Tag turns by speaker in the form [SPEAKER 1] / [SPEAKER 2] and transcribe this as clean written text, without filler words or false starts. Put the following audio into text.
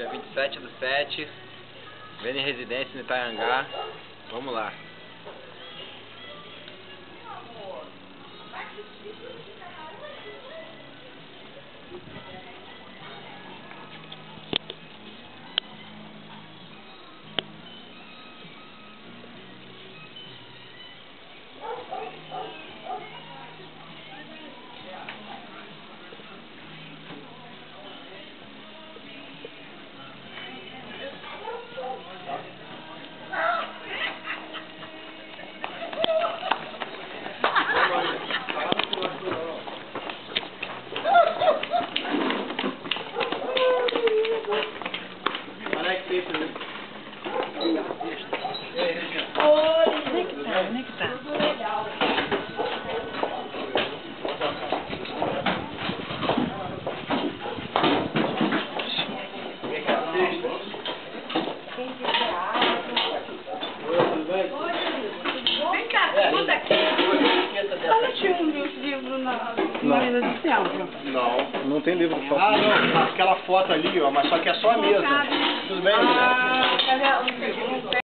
[SPEAKER 1] Dia 27/7, vendo em residência no Itaiangá. Vamos lá.
[SPEAKER 2] Oi, onde é que tá? Onde é que tá?
[SPEAKER 3] Tudo legal. Quem quiser água. Vem cá, conta aqui.
[SPEAKER 2] Ela tinha um livro na mesa de centro.
[SPEAKER 4] Não tem livro de foto.
[SPEAKER 5] Ah, não, aquela foto ali, ó, mas só que é só a mesa. Tudo bem, Guilherme?
[SPEAKER 2] Cadê